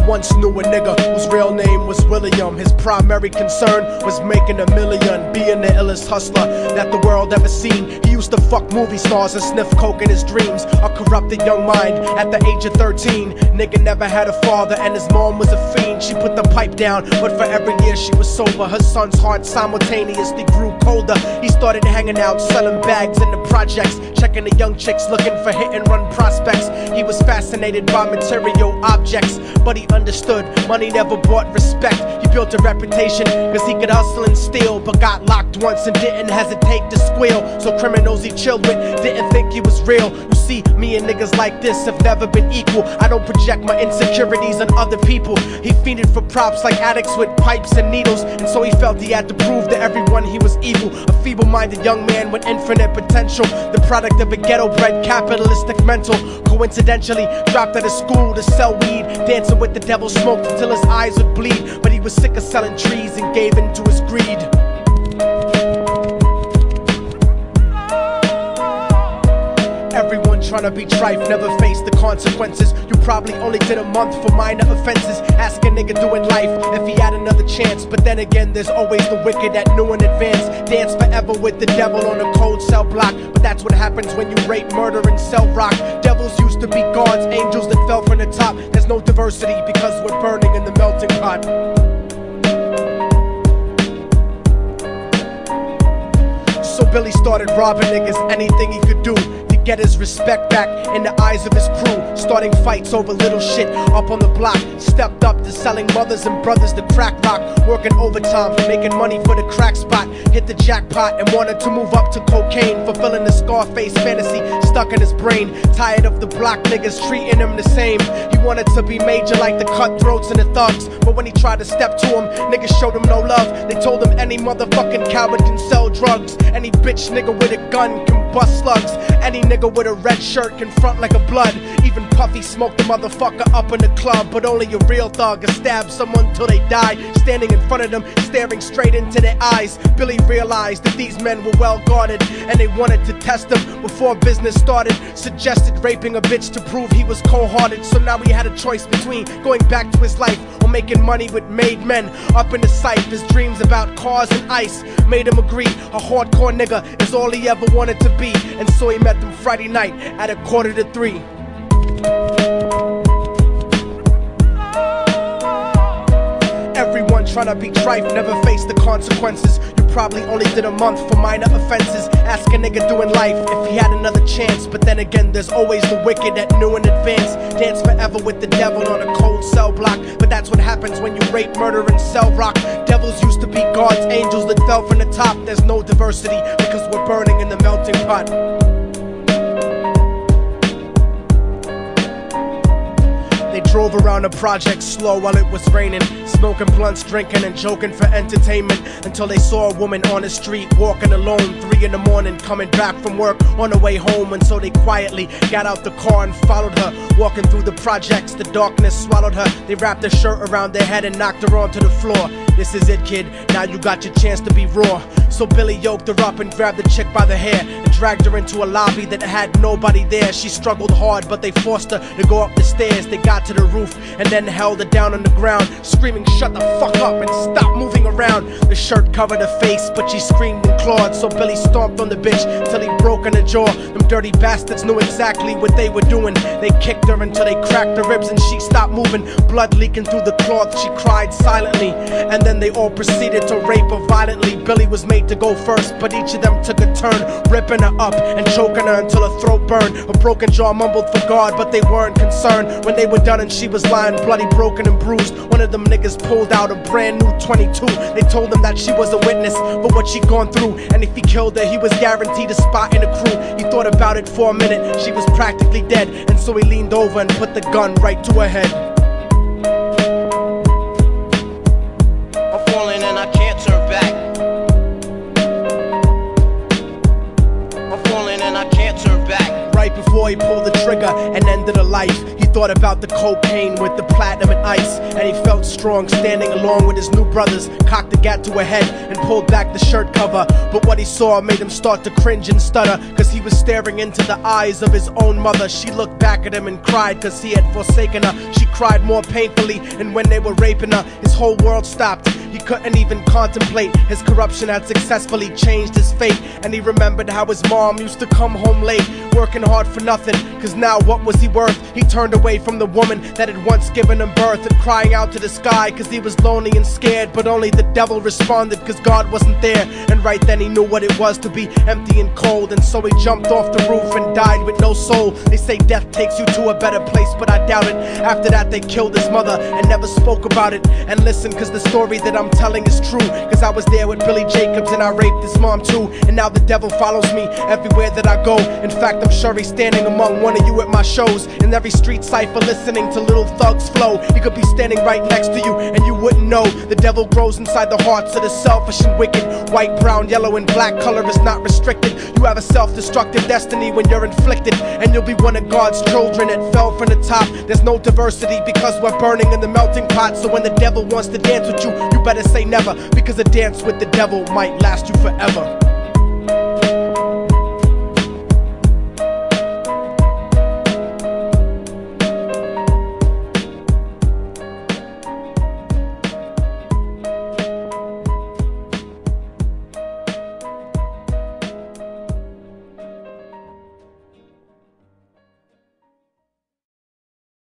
once knew a nigga whose real name was William. His primary concern was making $1 million, being the illest hustler that the world ever seen. He used to fuck movie stars and sniff coke in his dreams. A corrupted young mind at the age of 13. Nigga never had a father and his mom was a fiend. She put the pipe down, but for every year she was sober, her son's heart simultaneously grew colder. He started hanging out, selling bags in the projects, checking the young chicks looking for hit and run prospects. He was fascinated by material objects, but he understood money never bought respect. He built a reputation cause he could hustle and steal, but got locked once and didn't hesitate to squeal. So criminals he chilled with didn't think he was real. You see, me and niggas like this have never been equal. I don't project my insecurities on other people. He fiended for props like addicts with pipes and needles, and so he felt he had to prove to everyone he was evil. A feeble-minded young man with infinite potential, the product of a ghetto-bred capitalistic mental. Coincidentally dropped out of school to sell weed, dancing with the devil, smoked until his eyes would bleed. But he was sick of selling trees and gave in to his greed. Everyone tryna be trife never faced the consequences. You probably only did a month for minor offenses. Ask a nigga doing life if he had another chance. But then again, there's always the wicked that knew in advance. Dance forever with the devil on a cold cell block. But that's what happens when you rape, murder, and sell rock. Devils used to be gods, angels that fell from the top. There's no diversity because we're burning in the melting pot. So Billy started robbing niggas, anything he could do to get his respect back in the eyes of his crew. Starting fights over little shit up on the block. Stepped up to selling mothers and brothers the crack rock. Working overtime, making money for the crack spot. Hit the jackpot and wanted to move up to cocaine, fulfilling the Scarface fantasy stuck in his brain. Tired of the block niggas treating him the same. He wanted to be major like the cutthroats and the thugs, but when he tried to step to him, niggas showed him no love. They told him any motherfucking coward can sell drugs. Any bitch nigga with a gun can bust slugs. Any nigga with a red shirt can front like a blood. Even Puffy smoked the motherfucker up in the club. But only a real thug can stab someone till they die. Standing in front of them, staring straight into their eyes, Billy realized that these men were well guarded, and they wanted to test him before business started. Suggested raping a bitch to prove he was cold-hearted. So now he had a choice between going back to his life or making money with made men. Up in the sight, his dreams about cars and ice made him agree a hardcore nigga is all he ever wanted to be. And so he met them Friday night at 2:45. Everyone tryna be trife never faced the consequences. You probably only did a month for minor offenses. Ask a nigga doing life if he had another chance. But then again, there's always the wicked that knew in advance. Dance forever with the devil on a cold cell block. But that's what happens when you rape, murder, and sell rock. Devils used to be gods, angels that fell from the top. There's no diversity because we're burning in the melting pot. They drove around the project slow while it was raining, smoking blunts, drinking and joking for entertainment, until they saw a woman on the street walking alone, 3 in the morning, coming back from work on her way home. And so they quietly got out the car and followed her. Walking through the projects, the darkness swallowed her. They wrapped her shirt around their head and knocked her onto the floor. This is it, kid, now you got your chance to be raw. So Billy yoked her up and grabbed the chick by the hair and dragged her into a lobby that had nobody there. She struggled hard, but they forced her to go up the stairs. They got to the roof and then held her down on the ground, screaming, "Shut the fuck up and stop moving around." The shirt covered her face, but she screamed and clawed. So Billy stomped on the bitch till he broke in her jaw. Them dirty bastards knew exactly what they were doing. They kicked her until they cracked her ribs and she stopped moving. Blood leaking through the cloth, she cried silently. And then they all proceeded to rape her violently. Billy was made to go first, but each of them took a turn, ripping her up and choking her until her throat burned. Her broken jaw mumbled for God, but they weren't concerned. When they were done and she was lying bloody, broken and bruised, one of them niggas pulled out a brand new 22. They told him that she was a witness for what she'd gone through, and if he killed her, he was guaranteed a spot in the crew. He thought about it for a minute, she was practically dead, and so he leaned over and put the gun right to her head. I'm falling and I can't turn back. I'm falling and I can't turn back. Right before he pulled the trigger and ended her life, he thought about the cocaine with the platinum and ice, and he felt strong standing along with his new brothers. Cocked the gat to her head and pulled back the shirt cover, but what he saw made him start to cringe and stutter, cause he was staring into the eyes of his own mother. She looked back at him and cried cause he had forsaken her. She cried more painfully, and when they were raping her, his whole world stopped. He couldn't even contemplate. His corruption had successfully changed his fate, and he remembered how his mom used to come home late, working hard for nothing, cause now what was he worth? He turned away from the woman that had once given him birth, and crying out to the sky cause he was lonely and scared, but only the devil responded cause God wasn't there. And right then he knew what it was to be empty and cold, and so he jumped off the roof and died with no soul. They say death takes you to a better place, but I doubt it. After that they killed his mother and never spoke about it. And listen, cause the story that I'm telling is true, cause I was there with Billy Jacobs and I raped his mom too. And now the devil follows me everywhere that I go. In fact, I'm sure he's standing among one of you at my shows, in every street cipher listening to Little Thug's flow. He could be standing right next to you and you wouldn't know. The devil grows inside the hearts of the selfish and wicked. White, brown, yellow and black color is not restricted. You have a self-destructive destiny when you're inflicted, and you'll be one of God's children that fell from the top. There's no diversity because we're burning in the melting pot. So when the devil wants to dance with you, you better say never, because a dance with the devil might last you forever.